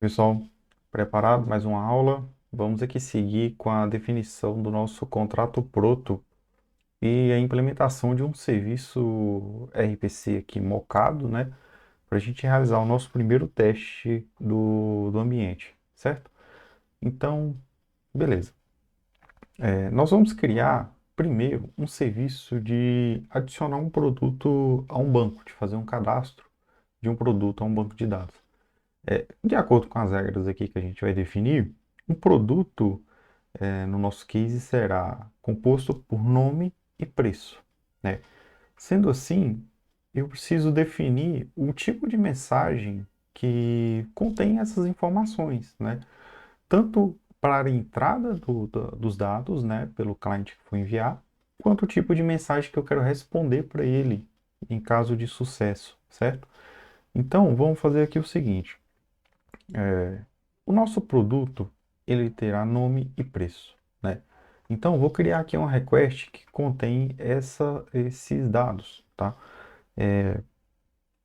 Pessoal, preparado? Mais uma aula? Vamos aqui seguir com a definição do nosso contrato proto e a implementação de um serviço RPC aqui mocado, né? Para a gente realizar o nosso primeiro teste do ambiente, certo? Então, beleza. Nós vamos criar primeiro um serviço de adicionar um produto a um banco, de fazer um cadastro de um produto a um banco de dados. De acordo com as regras aqui que a gente vai definir, um produto, no nosso case, será composto por nome e preço, né? Sendo assim, eu preciso definir o tipo de mensagem que contém essas informações, né? Tanto para a entrada dos dados, né, pelo cliente que for enviar, quanto o tipo de mensagem que eu quero responder para ele em caso de sucesso, certo? Então, vamos fazer aqui o seguinte. O nosso produto, ele terá nome e preço, né? Então, vou criar aqui uma request que contém esses dados, tá?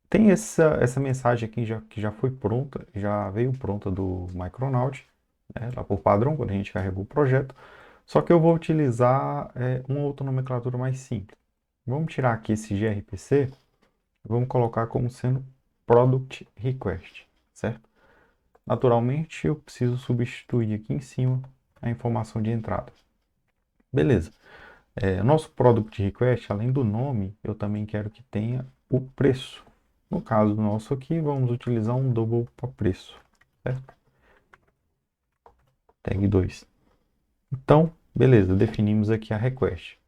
Tem essa mensagem aqui que já foi pronta, já veio pronta do Micronaut, né? Lá por padrão, quando a gente carregou o projeto. Só que eu vou utilizar uma outra nomenclatura mais simples. Vamos tirar aqui esse gRPC, vamos colocar como sendo Product Request, certo? Naturalmente, eu preciso substituir aqui em cima a informação de entrada. Beleza. Nosso product request, além do nome, eu também quero que tenha o preço. No caso nosso aqui, vamos utilizar um double para preço, certo? Tag 2. Então, beleza, definimos aqui a request.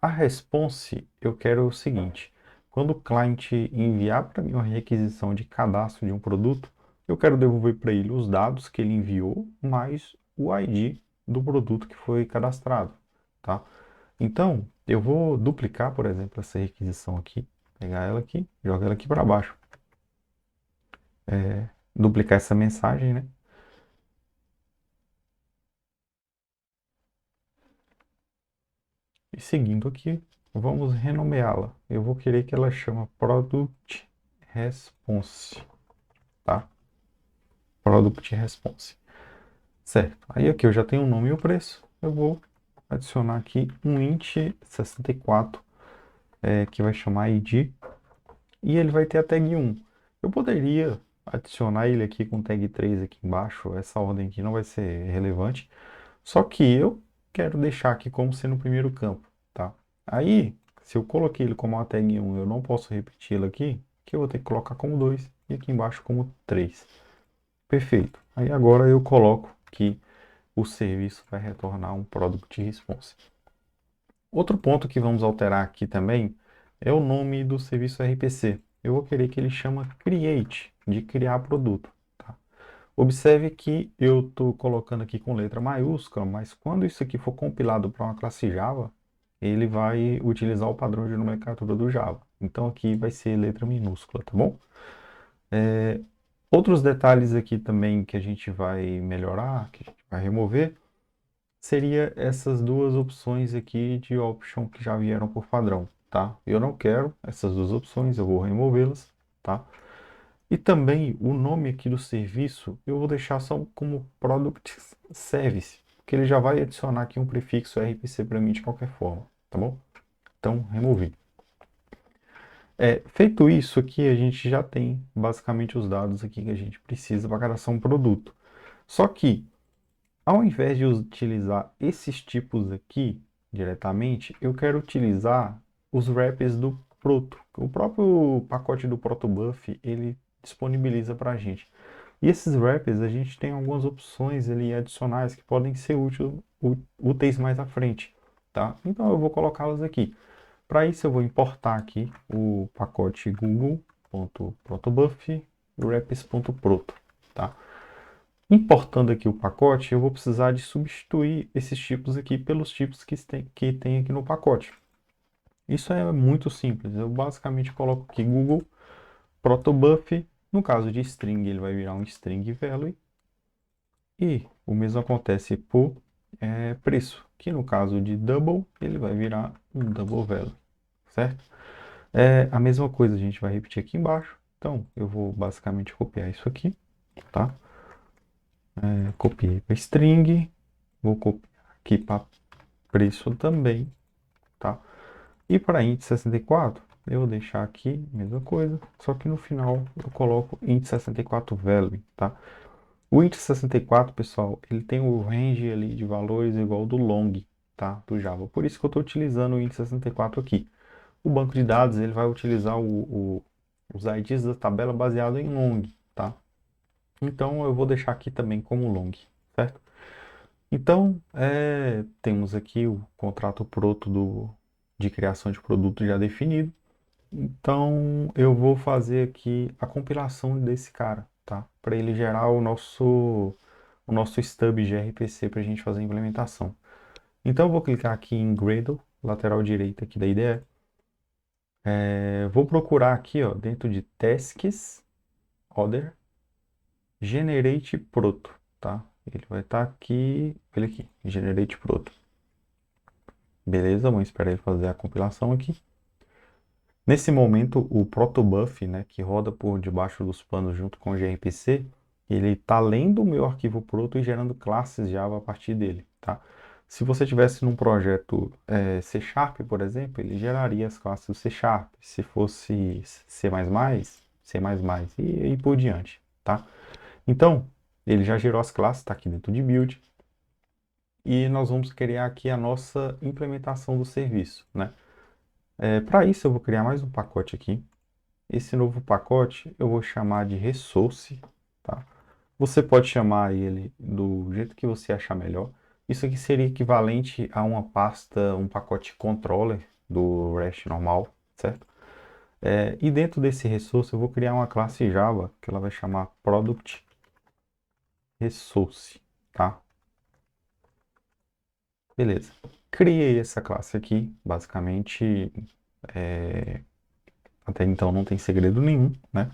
A response, eu quero o seguinte: quando o cliente enviar para mim uma requisição de cadastro de um produto, eu quero devolver para ele os dados que ele enviou, mais o ID do produto que foi cadastrado, tá? Então, eu vou duplicar, por exemplo, essa requisição aqui, pegar ela aqui, jogar ela aqui para baixo, duplicar essa mensagem, né? E seguindo aqui, vamos renomeá-la. Eu vou querer que ela chama Product Response, tá? Product Response. Certo. Aí aqui eu já tenho o nome e o preço. Eu vou adicionar aqui um int 64, que vai chamar ID, e ele vai ter a tag 1. Eu poderia adicionar ele aqui com tag 3 aqui embaixo. Essa ordem aqui não vai ser relevante. Só que eu quero deixar aqui como sendo o primeiro campo, tá? Aí, se eu coloquei ele como uma tag 1, eu não posso repeti-lo aqui, que eu vou ter que colocar como 2 e aqui embaixo como 3. Perfeito. Aí agora eu coloco que o serviço vai retornar um product response. Outro ponto que vamos alterar aqui também é o nome do serviço RPC. Eu vou querer que ele chama create, de criar produto, tá? Observe que eu estou colocando aqui com letra maiúscula, mas quando isso aqui for compilado para uma classe Java, ele vai utilizar o padrão de nomenclatura do Java. Então aqui vai ser letra minúscula, tá bom? Outros detalhes aqui também que a gente vai melhorar, que a gente vai remover, seria essas duas opções aqui de option que já vieram por padrão, tá? Eu não quero essas duas opções, eu vou removê-las, tá? E também o nome aqui do serviço eu vou deixar só como Product Service, porque ele já vai adicionar aqui um prefixo RPC para mim de qualquer forma, tá bom? Então, removi. Feito isso aqui, a gente já tem basicamente os dados aqui que a gente precisa para cadastrar um produto. Só que, ao invés de utilizar esses tipos aqui diretamente, eu quero utilizar os wrappers do Proto. O próprio pacote do Protobuf, ele disponibiliza para a gente. E esses wrappers, a gente tem algumas opções ali adicionais que podem ser úteis mais à frente, tá? Então eu vou colocá-las aqui. Para isso eu vou importar aqui o pacote google.protobuf wraps.proto, tá? Importando aqui o pacote, eu vou precisar de substituir esses tipos aqui pelos tipos que tem aqui no pacote. Isso é muito simples. Eu basicamente coloco aqui Google protobuf. No caso de string, ele vai virar um string value. E o mesmo acontece por preço, que no caso de double, ele vai virar um double value, certo? A mesma coisa a gente vai repetir aqui embaixo. Então, eu vou basicamente copiar isso aqui, tá? Copiei para string, vou copiar aqui para preço também, tá? E para int 64, eu vou deixar aqui a mesma coisa, só que no final eu coloco int 64 value, tá? O int 64, pessoal, ele tem o range ali de valores igual ao do long, tá? Do Java. Por isso que eu estou utilizando o int 64 aqui. O banco de dados ele vai utilizar os IDs da tabela baseado em long, tá? Então eu vou deixar aqui também como long, certo? Então, temos aqui o contrato proto de criação de produto já definido. Então, eu vou fazer aqui a compilação desse cara, tá? Para ele gerar o nosso stub gRPC para a gente fazer a implementação. Então, eu vou clicar aqui em Gradle, lateral direita aqui da IDE. Vou procurar aqui, ó, dentro de Tasks, Other, Generate Proto, tá? Ele vai estar aqui, ele aqui, Generate Proto. Beleza, vamos esperar ele fazer a compilação aqui. Nesse momento, o protobuf, né, que roda por debaixo dos panos junto com o gRPC, ele está lendo o meu arquivo proto e gerando classes Java a partir dele, tá? Se você tivesse num projeto C Sharp, por exemplo, ele geraria as classes do C Sharp. Se fosse C++, C++, e por diante, tá? Então, ele já gerou as classes, está aqui dentro de build, e nós vamos criar aqui a nossa implementação do serviço, né? Para isso, eu vou criar mais um pacote aqui. Esse novo pacote eu vou chamar de resource, tá? Você pode chamar ele do jeito que você achar melhor. Isso aqui seria equivalente a uma pasta, um pacote controller do REST normal, certo? E dentro desse resource eu vou criar uma classe Java que ela vai chamar Product Resource, tá? Beleza. Criei essa classe aqui, basicamente, até então não tem segredo nenhum, né?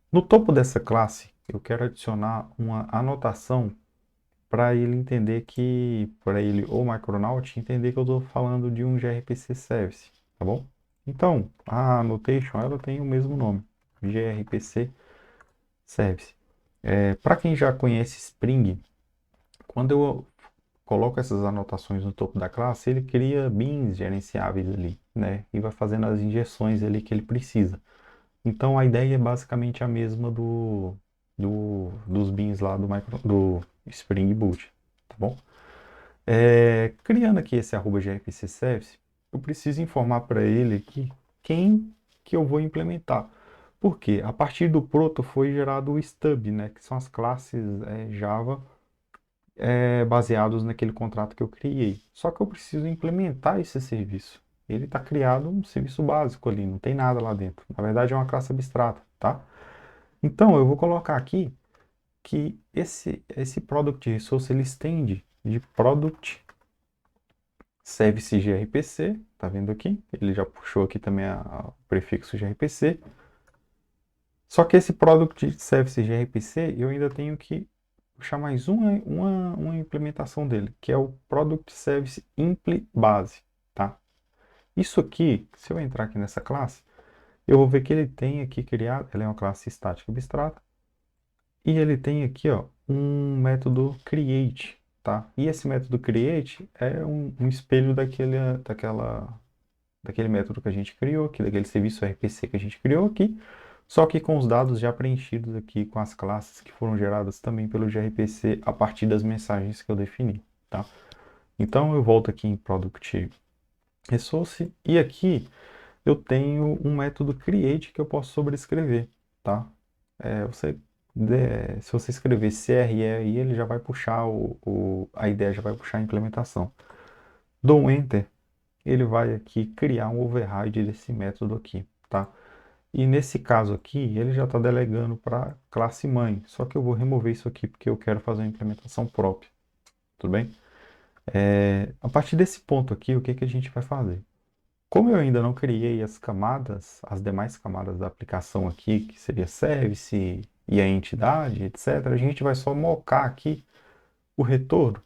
No topo dessa classe, eu quero adicionar uma anotação para ele entender que, para ele, o Micronaut, entender que eu estou falando de um gRPC Service, tá bom? Então, a annotation, ela tem o mesmo nome, gRPC Service. Para quem já conhece Spring, quando eu coloco essas anotações no topo da classe, ele cria beans gerenciáveis ali, né? E vai fazendo as injeções ali que ele precisa. Então a ideia é basicamente a mesma dos beans lá do Spring Boot, tá bom? Criando aqui esse arroba gRPC Service, eu preciso informar para ele aqui quem que eu vou implementar. Porque a partir do proto foi gerado o stub, né? Que são as classes Java baseados naquele contrato que eu criei. Só que eu preciso implementar esse serviço. Ele está criado um serviço básico ali, não tem nada lá dentro. Na verdade, é uma classe abstrata, tá? Então, eu vou colocar aqui que esse Product Resource ele estende de Product Service gRPC, tá vendo aqui? Ele já puxou aqui também o prefixo gRPC. Só que esse Product Service gRPC eu ainda tenho que puxar mais uma implementação dele, que é o Product Service Impli Base, tá? Isso aqui, se eu entrar aqui nessa classe, eu vou ver que ele tem aqui criado, ela é uma classe estática abstrata, e ele tem aqui, ó, um método create, tá? E esse método create é um espelho daquele método que a gente criou aqui, daquele serviço RPC que a gente criou aqui, só que com os dados já preenchidos aqui com as classes que foram geradas também pelo gRPC a partir das mensagens que eu defini, tá? Então eu volto aqui em Product Resource e aqui eu tenho um método create que eu posso sobrescrever, tá? Se você escrever CRE aí, ele já vai puxar a ideia já vai puxar a implementação. Dou um Enter, ele vai aqui criar um override desse método aqui, tá? E nesse caso aqui, ele já está delegando para classe mãe, só que eu vou remover isso aqui porque eu quero fazer uma implementação própria, tudo bem? A partir desse ponto aqui, o que que a gente vai fazer? Como eu ainda não criei as camadas, as demais camadas da aplicação aqui, que seria service e a entidade, etc., a gente vai só mocar aqui o retorno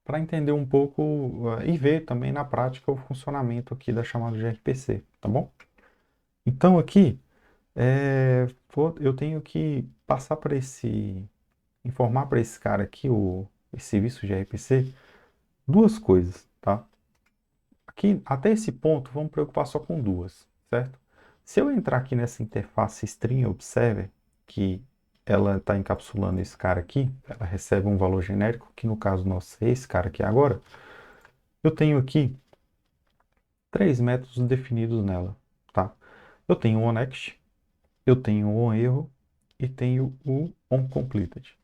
para entender um pouco e ver também na prática o funcionamento aqui da chamada de RPC, tá bom? Então aqui eu tenho que passar para informar para esse cara aqui, esse serviço de RPC, duas coisas, tá? Aqui, até esse ponto, vamos preocupar só com duas, certo? Se eu entrar aqui nessa interface String Observer, que ela está encapsulando esse cara aqui, ela recebe um valor genérico, que no caso nosso é esse cara aqui agora, eu tenho aqui três métodos definidos nela, tá? Eu tenho o onNext, eu tenho o onErro e tenho o onCompleted.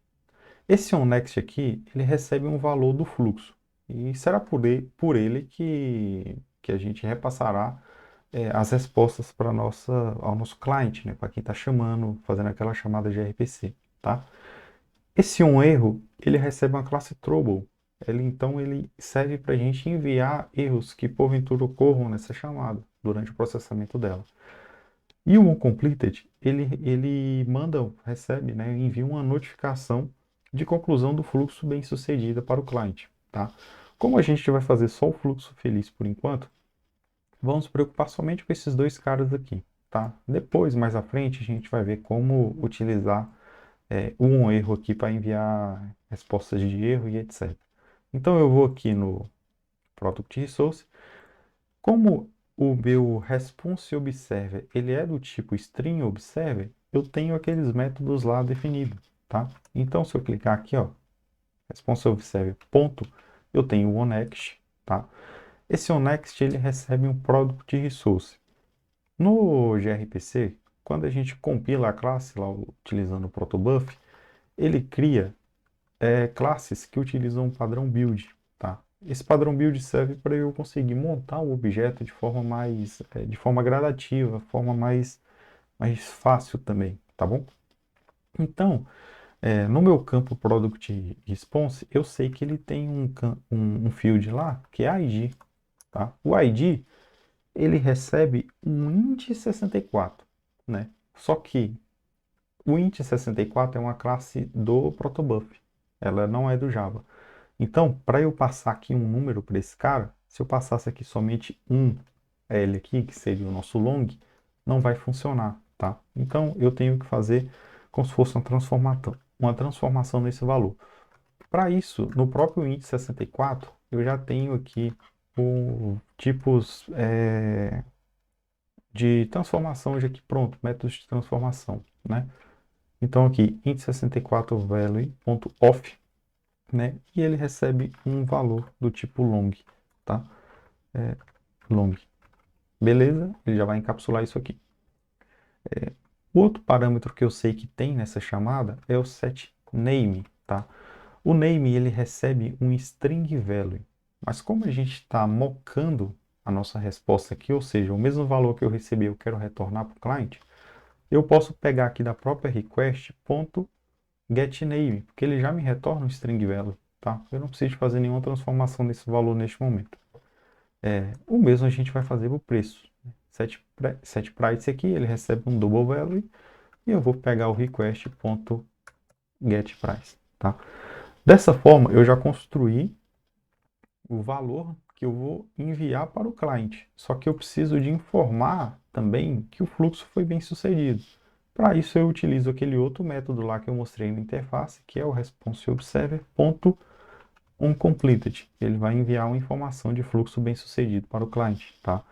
Esse onNext aqui, ele recebe um valor do fluxo e será por ele que a gente repassará as respostas para ao nosso cliente, né? Para quem está chamando, fazendo aquela chamada de RPC, tá? Esse onErro, ele recebe uma classe Trouble. Então, ele serve para a gente enviar erros que porventura ocorram nessa chamada, durante o processamento dela. E o onCompleted, ele recebe, né, envia uma notificação de conclusão do fluxo bem-sucedida para o cliente, tá? Como a gente vai fazer só o fluxo feliz por enquanto, vamos nos preocupar somente com esses dois caras aqui, tá? Depois, mais à frente, a gente vai ver como utilizar um erro aqui para enviar respostas de erro e etc. Então eu vou aqui no Product Resource. Como o meu response observer ele é do tipo string observer, eu tenho aqueles métodos lá definidos, tá? Então se eu clicar aqui, ó, response observer ponto, eu tenho o onNext, tá? Esse onNext ele recebe um product resource. No gRPC, quando a gente compila a classe lá utilizando o protobuf, ele cria classes que utilizam um padrão build, tá? Esse padrão build serve para eu conseguir montar o objeto de forma de forma gradativa, forma mais fácil também, tá bom? Então, no meu campo Product Response, eu sei que ele tem um field lá, que é ID, tá? O ID, ele recebe um int64, né? Só que o int64 é uma classe do protobuf, ela não é do Java. Então, para eu passar aqui um número para esse cara, se eu passasse aqui somente um L aqui, que seria o nosso long, não vai funcionar, tá? Então, eu tenho que fazer como se fosse uma transformação nesse valor. Para isso, no próprio int64, eu já tenho aqui tipos de transformação já aqui pronto, métodos de transformação, né? Então aqui, int64 value.off, né? E ele recebe um valor do tipo long, tá? Long. Beleza? Ele já vai encapsular isso aqui. O outro parâmetro que eu sei que tem nessa chamada é o setName, tá? O name ele recebe um string value, mas como a gente está mocando a nossa resposta aqui, ou seja, o mesmo valor que eu recebi eu quero retornar para o cliente, eu posso pegar aqui da própria request ponto getName, porque ele já me retorna um string value, tá? Eu não preciso fazer nenhuma transformação desse valor neste momento. O mesmo a gente vai fazer o preço. SetPrice aqui, ele recebe um double value e eu vou pegar o request.getPrice, tá? Dessa forma, eu já construí o valor que eu vou enviar para o cliente. Só que eu preciso de informar também que o fluxo foi bem sucedido. Para isso, eu utilizo aquele outro método lá que eu mostrei na interface, que é o responseObserver.onCompleted. Ele vai enviar uma informação de fluxo bem sucedido para o cliente, tá?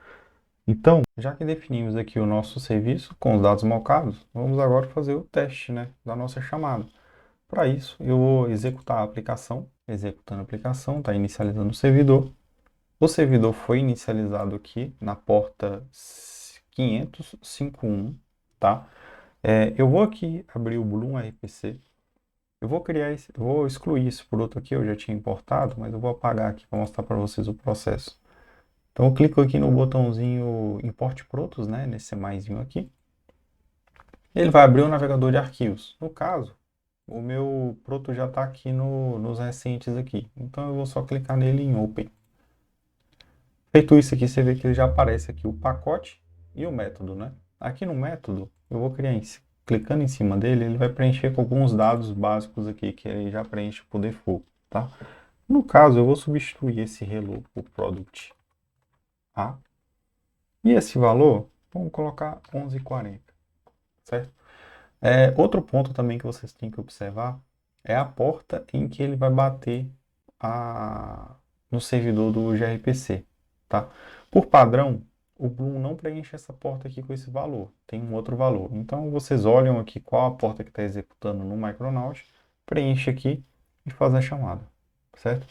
Então, já que definimos aqui o nosso serviço com os dados mocados, vamos agora fazer o teste, né, da nossa chamada. Para isso, eu vou executar a aplicação. Executando a aplicação, está inicializando o servidor. O servidor foi inicializado aqui na porta 500.5.1, tá? Eu vou aqui abrir o Bloom RPC. Eu vou vou excluir esse produto aqui, eu já tinha importado, mas eu vou apagar aqui para mostrar para vocês o processo. Então eu clico aqui no botãozinho Import Protos, né, nesse maisinho aqui. Ele vai abrir o navegador de arquivos. No caso, o meu proto já está aqui nos recentes aqui. Então eu vou só clicar nele em Open. Feito isso aqui, você vê que ele já aparece aqui o pacote e o método, né? Aqui no método, eu vou clicando em cima dele, ele vai preencher com alguns dados básicos aqui, que ele já preenche por default, tá? No caso, eu vou substituir esse hello por product A. E esse valor, vamos colocar 11,40, certo? Outro ponto também que vocês têm que observar é a porta em que ele vai bater no servidor do gRPC, tá? Por padrão, o Bloom não preenche essa porta aqui com esse valor, tem um outro valor. Então, vocês olham aqui qual a porta que está executando no Micronaut, preenche aqui e faz a chamada, certo?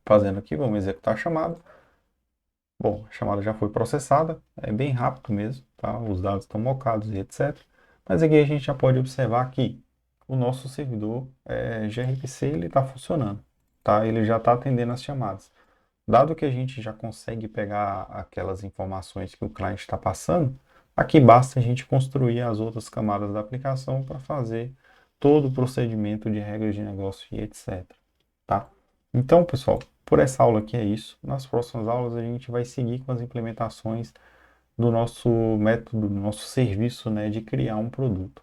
Fazendo aqui, vamos executar a chamada. Bom, a chamada já foi processada, é bem rápido mesmo, tá? Os dados estão mocados e etc. Mas aqui a gente já pode observar que o nosso servidor gRPC ele está funcionando, tá? Ele já está atendendo as chamadas. Dado que a gente já consegue pegar aquelas informações que o cliente está passando, aqui basta a gente construir as outras camadas da aplicação para fazer todo o procedimento de regras de negócio e etc. Tá? Então, pessoal, por essa aula aqui é isso. Nas próximas aulas a gente vai seguir com as implementações do nosso método, do nosso serviço, né, de criar um produto.